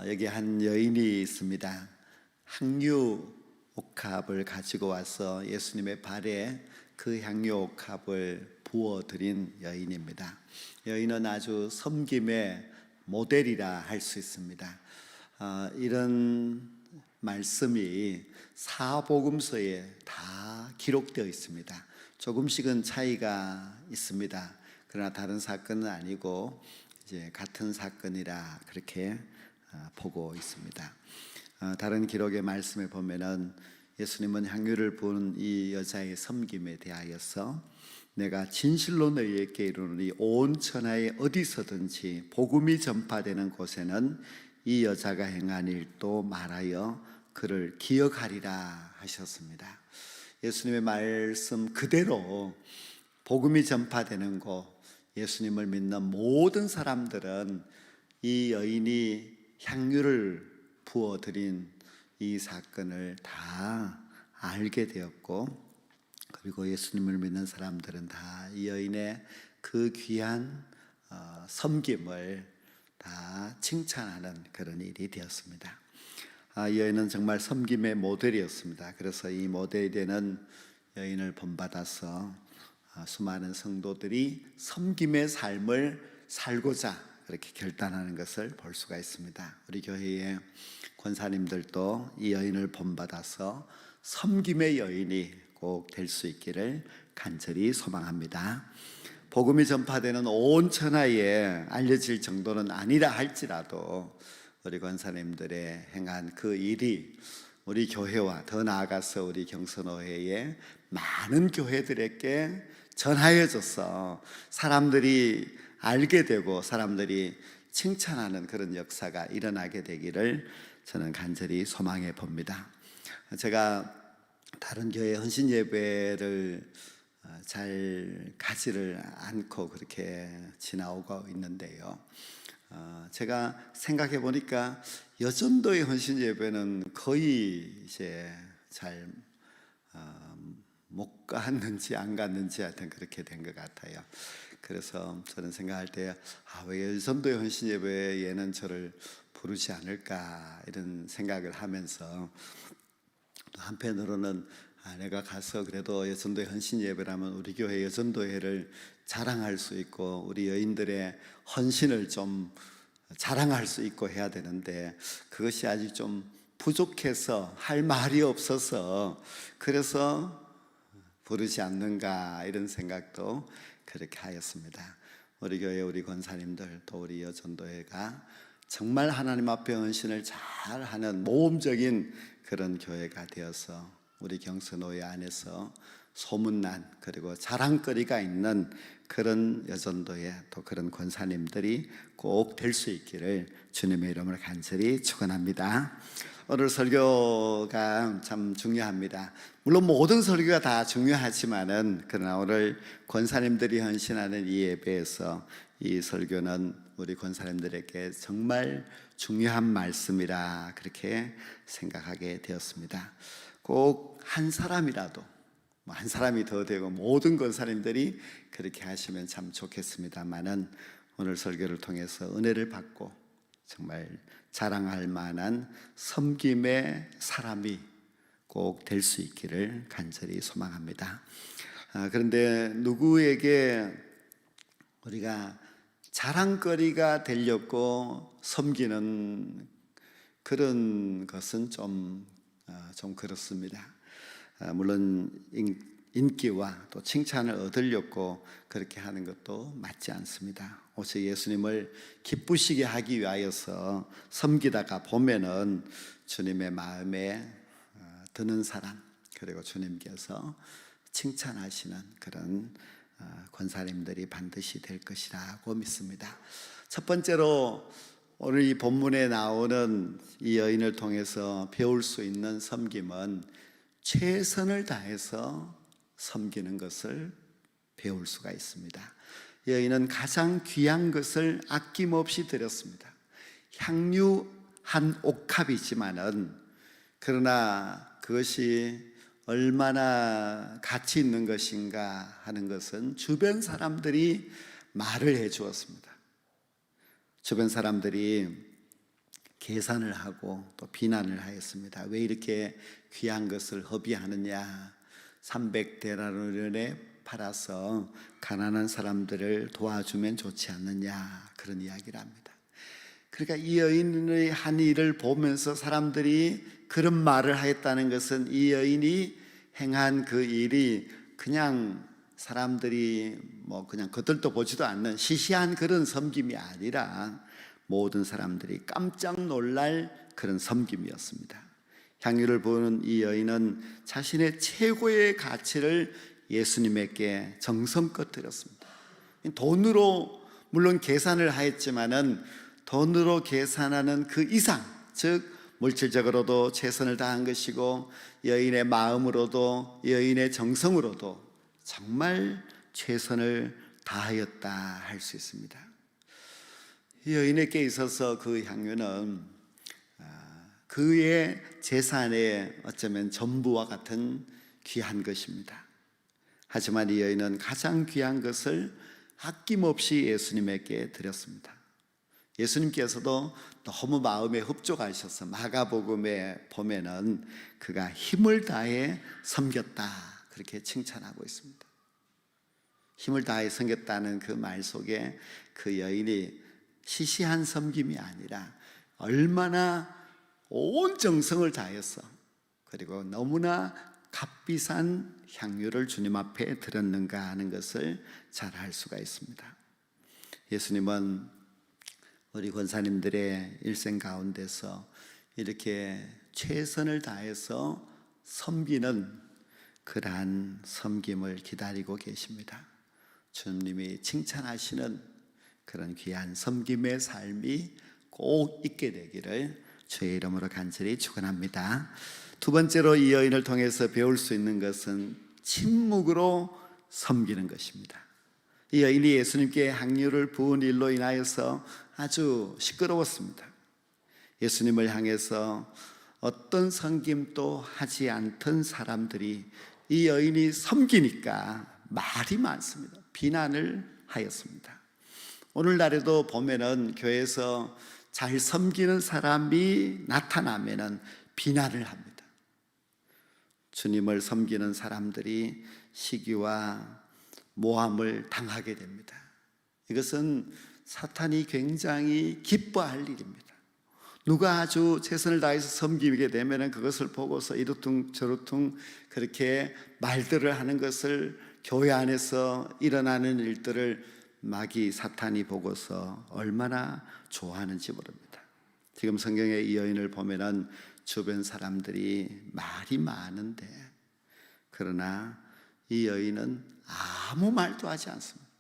여기 한 여인이 있습니다. 향유 옥합을 가지고 와서 예수님의 발에 그 향유 옥합을 부어드린 여인입니다. 여인은 아주 섬김의 모델이라 할 수 있습니다. 이런 말씀이 사복음서에 다 기록되어 있습니다. 조금씩은 차이가 있습니다. 그러나 다른 사건은 아니고 이제 같은 사건이라 그렇게 보고 있습니다. 다른 기록의 말씀에 보면은 예수님은 향유를 부은 이 여자의 섬김에 대하여서 내가 진실로 너희에게 이르노니 온 천하에 어디서든지 복음이 전파되는 곳에는 이 여자가 행한 일도 말하여 그를 기억하리라 하셨습니다. 예수님의 말씀 그대로 복음이 전파되는 곳, 예수님을 믿는 모든 사람들은 이 여인이 향유를 부어드린 이 사건을 다 알게 되었고, 그리고 예수님을 믿는 사람들은 다 이 여인의 그 귀한 섬김을 다 칭찬하는 그런 일이 되었습니다. 이 여인은 정말 섬김의 모델이었습니다. 그래서 이 모델이 되는 여인을 본받아서 수많은 성도들이 섬김의 삶을 살고자 그렇게 결단하는 것을 볼 수가 있습니다. 우리 교회의 권사님들도 이 여인을 본받아서 섬김의 여인이 꼭 될 수 있기를 간절히 소망합니다. 복음이 전파되는 온 천하에 알려질 정도는 아니라 할지라도 우리 권사님들의 행한 그 일이 우리 교회와 더 나아가서 우리 경선호회의 많은 교회들에게 전하여져서 사람들이 알게 되고 사람들이 칭찬하는 그런 역사가 일어나게 되기를 저는 간절히 소망해 봅니다. 제가 다른 교회 헌신 예배를 잘 가지를 않고 그렇게 지나오고 있는데요. 제가 생각해 보니까 여전도의 헌신 예배는 거의 이제 잘 못 갔는지 안 갔는지 하여튼 그렇게 된 것 같아요. 그래서 저는 생각할 때 왜 여전도의 헌신 예배에는 저를 부르지 않을까 이런 생각을 하면서 한편으로는 내가 가서 그래도 여전도의 헌신 예배라면 우리 교회 여전도회를 자랑할 수 있고 우리 여인들의 헌신을 좀 자랑할 수 있고 해야 되는데 그것이 아직 좀 부족해서 할 말이 없어서 그래서 부르지 않는가 이런 생각도 그렇게 하였습니다. 우리 교회 우리 권사님들 또 우리 여전도회가 정말 하나님 앞에 헌신을 잘하는 모험적인 그런 교회가 되어서 우리 경선호회 안에서 소문난 그리고 자랑거리가 있는 그런 여전도회 또 그런 권사님들이 꼭 될 수 있기를 주님의 이름으로 간절히 축원합니다. 오늘 설교가 참 중요합니다. 물론 모든 설교가 다 중요하지만은 그러나 오늘 권사님들이 헌신하는 이 예배에서 이 설교는 우리 권사님들에게 정말 중요한 말씀이라 그렇게 생각하게 되었습니다. 꼭 한 사람이라도 한 사람이 더 되고 모든 권사님들이 그렇게 하시면 참 좋겠습니다만은 오늘 설교를 통해서 은혜를 받고 정말 자랑할 만한 섬김의 사람이 꼭 될 수 있기를 간절히 소망합니다. 그런데 누구에게 우리가 자랑거리가 되려고 섬기는 그런 것은 좀 그렇습니다. 물론 인기와 또 칭찬을 얻으려고 그렇게 하는 것도 맞지 않습니다. 오직 예수님을 기쁘시게 하기 위하여서 섬기다가 보면은 주님의 마음에 드는 사람 그리고 주님께서 칭찬하시는 그런 권사님들이 반드시 될 것이라고 믿습니다. 첫 번째로 오늘 이 본문에 나오는 이 여인을 통해서 배울 수 있는 섬김은 최선을 다해서 섬기는 것을 배울 수가 있습니다. 여인은 가장 귀한 것을 아낌없이 드렸습니다. 향유 한 옥합이지만은 그러나 그것이 얼마나 가치 있는 것인가 하는 것은 주변 사람들이 말을 해 주었습니다. 주변 사람들이 계산을 하고 또 비난을 하였습니다. 왜 이렇게 귀한 것을 허비하느냐? 300데나리온에 팔아서 가난한 사람들을 도와주면 좋지 않느냐? 그런 이야기를 합니다. 그러니까 이 여인의 한 일을 보면서 사람들이 그런 말을 하였다는 것은 이 여인이 행한 그 일이 그냥 사람들이 그냥 겉들도 보지도 않는 시시한 그런 섬김이 아니라 모든 사람들이 깜짝 놀랄 그런 섬김이었습니다. 향유를 부은 이 여인은 자신의 최고의 가치를 예수님에게 정성껏 드렸습니다. 돈으로 물론 계산을 하였지만은 돈으로 계산하는 그 이상, 즉 물질적으로도 최선을 다한 것이고 여인의 마음으로도 여인의 정성으로도 정말 최선을 다하였다 할 수 있습니다. 여인에게 있어서 그 향유는 그의 재산의 어쩌면 전부와 같은 귀한 것입니다. 하지만 이 여인은 가장 귀한 것을 아낌없이 예수님에게 드렸습니다. 예수님께서도 너무 마음에 흡족하셔서 마가복음에 보면은 그가 힘을 다해 섬겼다 그렇게 칭찬하고 있습니다. 힘을 다해 섬겼다는 그 말 속에 그 여인이 시시한 섬김이 아니라 얼마나 온 정성을 다해서 그리고 너무나 값비싼 향유를 주님 앞에 드렸는가 하는 것을 잘 알 수가 있습니다. 예수님은 우리 권사님들의 일생 가운데서 이렇게 최선을 다해서 섬기는 그러한 섬김을 기다리고 계십니다. 주님이 칭찬하시는 그런 귀한 섬김의 삶이 꼭 있게 되기를 주의 이름으로 간절히 축원합니다. 두 번째로 이 여인을 통해서 배울 수 있는 것은 침묵으로 섬기는 것입니다. 이 여인이 예수님께 향유를 부은 일로 인하여서 아주 시끄러웠습니다. 예수님을 향해서 어떤 섬김도 하지 않던 사람들이 이 여인이 섬기니까 말이 많습니다. 비난을 하였습니다. 오늘날에도 보면은 교회에서 잘 섬기는 사람이 나타나면은 비난을 합니다. 주님을 섬기는 사람들이 시기와 모함을 당하게 됩니다. 이것은 사탄이 굉장히 기뻐할 일입니다. 누가 아주 최선을 다해서 섬기게 되면 그것을 보고서 이러퉁 저러퉁 그렇게 말들을 하는 것을 교회 안에서 일어나는 일들을 마귀 사탄이 보고서 얼마나 좋아하는지 모릅니다. 지금 성경의 이 여인을 보면은 주변 사람들이 말이 많은데 그러나 이 여인은 아무 말도 하지 않습니다.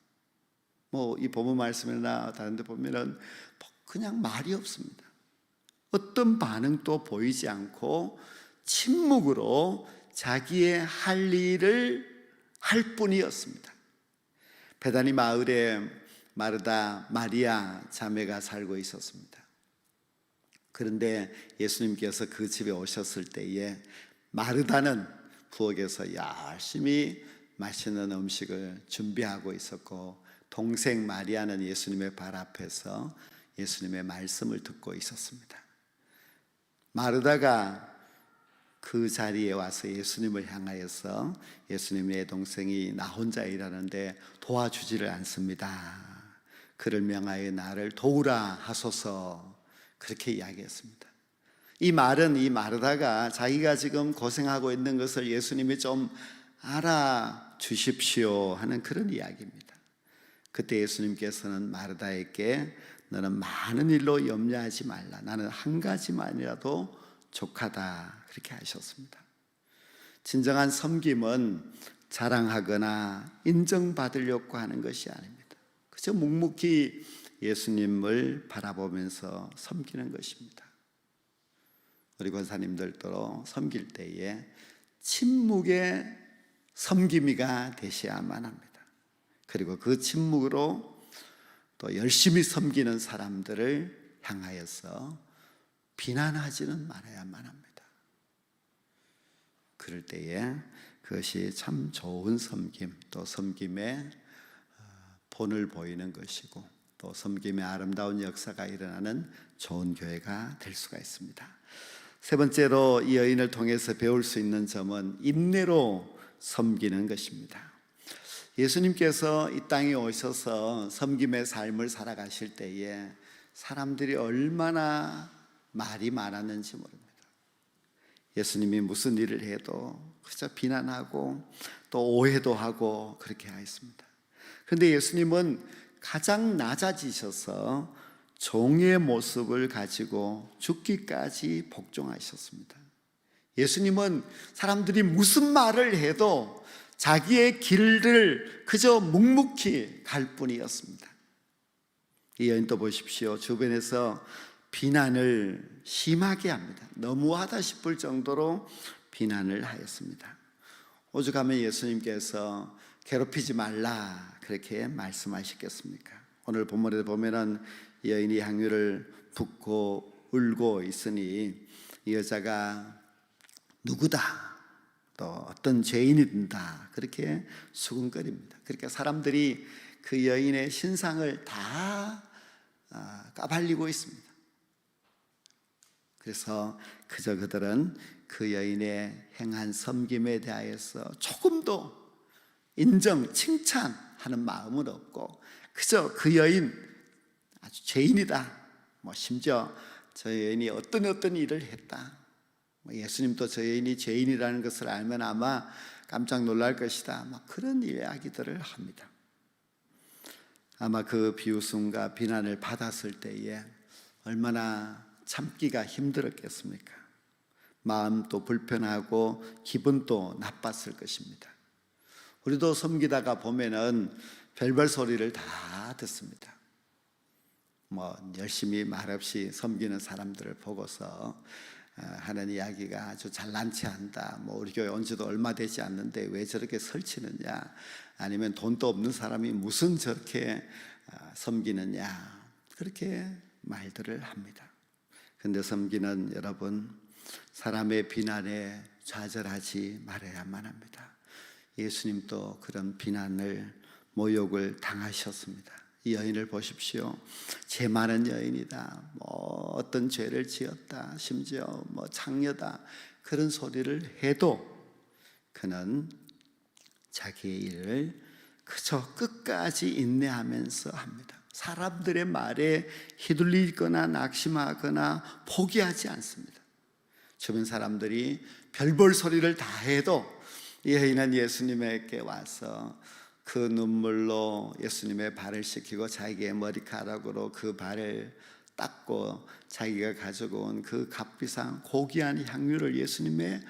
이 본문 말씀이나 다른 데 보면은 그냥 말이 없습니다. 어떤 반응도 보이지 않고 침묵으로 자기의 할 일을 할 뿐이었습니다. 베다니 마을에 마르다, 마리아 자매가 살고 있었습니다. 그런데 예수님께서 그 집에 오셨을 때에 마르다는 부엌에서 열심히 맛있는 음식을 준비하고 있었고 동생 마리아는 예수님의 발 앞에서 예수님의 말씀을 듣고 있었습니다. 마르다가 그 자리에 와서 예수님을 향하여서 예수님의 동생이 나 혼자 일하는데 도와주지를 않습니다. 그를 명하여 나를 도우라 하소서 그렇게 이야기했습니다. 이 말은 이 마르다가 자기가 지금 고생하고 있는 것을 예수님이 좀 알아주십시오 하는 그런 이야기입니다. 그때 예수님께서는 마르다에게 너는 많은 일로 염려하지 말라. 나는 한 가지만이라도 족하다 그렇게 하셨습니다. 진정한 섬김은 자랑하거나 인정받으려고 하는 것이 아닙니다. 그저 묵묵히 예수님을 바라보면서 섬기는 것입니다. 우리 권사님들도 섬길 때에 침묵의 섬김이가 되셔야만 합니다. 그리고 그 침묵으로 또 열심히 섬기는 사람들을 향하여서 비난하지는 말아야만 합니다. 그럴 때에 그것이 참 좋은 섬김, 또 섬김의 본을 보이는 것이고 또 섬김의 아름다운 역사가 일어나는 좋은 교회가 될 수가 있습니다. 세 번째로 이 여인을 통해서 배울 수 있는 점은 인내로 섬기는 것입니다. 예수님께서 이 땅에 오셔서 섬김의 삶을 살아가실 때에 사람들이 얼마나 말이 많았는지 모릅니다. 예수님이 무슨 일을 해도 그저 비난하고 또 오해도 하고 그렇게 하였습니다. 그런데 예수님은 가장 낮아지셔서 종의 모습을 가지고 죽기까지 복종하셨습니다. 예수님은 사람들이 무슨 말을 해도 자기의 길을 그저 묵묵히 갈 뿐이었습니다. 이 여인도 보십시오. 주변에서 비난을 심하게 합니다. 너무하다 싶을 정도로 비난을 하였습니다. 오죽하면 예수님께서 괴롭히지 말라 그렇게 말씀하셨겠습니까? 오늘 본문에 보면은 여인이 향유를 붓고 울고 있으니 이 여자가 누구다, 또 어떤 죄인이다 그렇게 수군거립니다. 그러니까 사람들이 그 여인의 신상을 다 까발리고 있습니다. 그래서 그저 그들은 그 여인의 행한 섬김에 대하여서 조금도 인정, 칭찬하는 마음은 없고 그저 그 여인 아주 죄인이다, 심지어 저 여인이 어떤 일을 했다, 예수님도 저 여인이 죄인이라는 것을 알면 아마 깜짝 놀랄 것이다, 그런 이야기들을 합니다. 아마 그 비웃음과 비난을 받았을 때에 얼마나 참기가 힘들었겠습니까? 마음도 불편하고 기분도 나빴을 것입니다. 우리도 섬기다가 보면은 별별 소리를 다 듣습니다. 열심히 말없이 섬기는 사람들을 보고서 하는 이야기가 아주 잘난치 한다, 우리 교회 온 지도 얼마 되지 않는데 왜 저렇게 설치느냐, 아니면 돈도 없는 사람이 무슨 저렇게 섬기느냐, 그렇게 말들을 합니다. 근데 섬기는 여러분, 사람의 비난에 좌절하지 말아야만 합니다. 예수님도 그런 비난을, 모욕을 당하셨습니다. 이 여인을 보십시오. 죄 많은 여인이다, 어떤 죄를 지었다, 심지어 창녀다, 그런 소리를 해도 그는 자기의 일을 그저 끝까지 인내하면서 합니다. 사람들의 말에 휘둘리거나 낙심하거나 포기하지 않습니다. 주변 사람들이 별볼 소리를 다 해도 이 여인은 예수님에게 와서 그 눈물로 예수님의 발을 씻기고 자기의 머리카락으로 그 발을 닦고 자기가 가지고 온 그 값비싼 고귀한 향유를 예수님의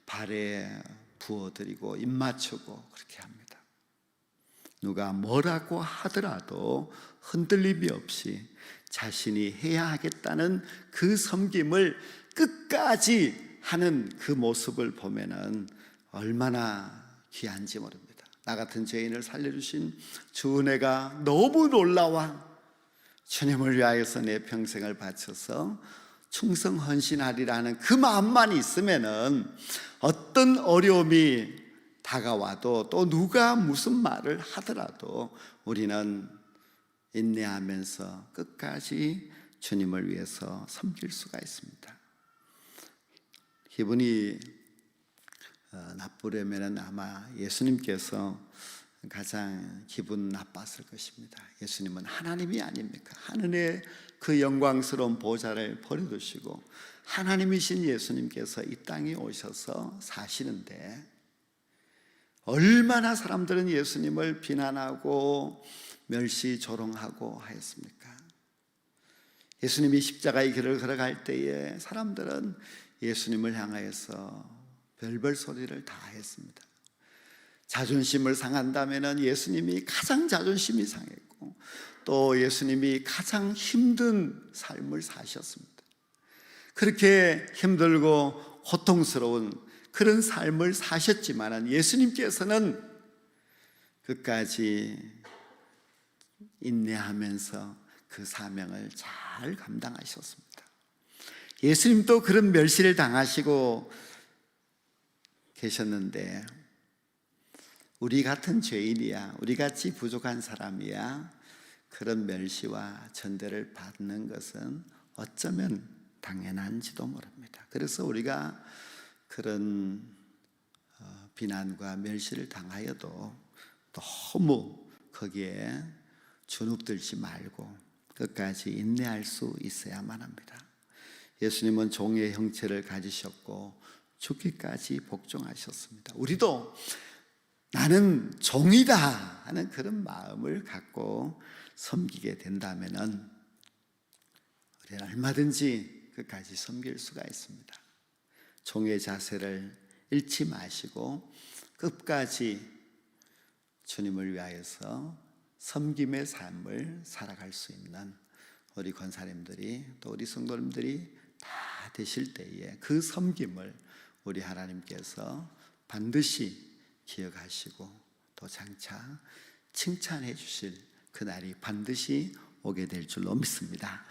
발에 부어드리고 입맞추고 그렇게 합니다. 누가 뭐라고 하더라도 흔들림이 없이 자신이 해야 하겠다는 그 섬김을 끝까지 하는 그 모습을 보면은 얼마나 귀한지 모릅니다. 나 같은 죄인을 살려주신 주 은혜가 너무 놀라워 주님을 위하여서 내 평생을 바쳐서 충성 헌신하리라는 그 마음만 있으면은 어떤 어려움이 다가와도 또 누가 무슨 말을 하더라도 우리는 인내하면서 끝까지 주님을 위해서 섬길 수가 있습니다. 기분이 나쁘려면 아마 예수님께서 가장 기분 나빴을 것입니다. 예수님은 하나님이 아닙니까? 하늘의 그 영광스러운 보좌를 버려두시고 하나님이신 예수님께서 이 땅에 오셔서 사시는데 얼마나 사람들은 예수님을 비난하고 멸시 조롱하고 하였습니까? 예수님이 십자가의 길을 걸어갈 때에 사람들은 예수님을 향하여서 별별 소리를 다 했습니다. 자존심을 상한다면 예수님이 가장 자존심이 상했고 또 예수님이 가장 힘든 삶을 사셨습니다. 그렇게 힘들고 고통스러운 그런 삶을 사셨지만 예수님께서는 끝까지 인내하면서 그 사명을 잘 감당하셨습니다. 예수님도 그런 멸시를 당하시고 계셨는데 우리 같은 죄인이야, 우리 같이 부족한 사람이야 그런 멸시와 전대를 받는 것은 어쩌면 당연한지도 모릅니다. 그래서 우리가 그런 비난과 멸시를 당하여도 너무 거기에 주눅들지 말고 끝까지 인내할 수 있어야만 합니다. 예수님은 종의 형체를 가지셨고 죽기까지 복종하셨습니다. 우리도 나는 종이다 하는 그런 마음을 갖고 섬기게 된다면은 우리는 얼마든지 끝까지 섬길 수가 있습니다. 종의 자세를 잃지 마시고 끝까지 주님을 위하여서 섬김의 삶을 살아갈 수 있는 우리 권사님들이 또 우리 성도님들이 다 되실 때에 그 섬김을 우리 하나님께서 반드시 기억하시고 또 장차 칭찬해 주실 그날이 반드시 오게 될 줄로 믿습니다.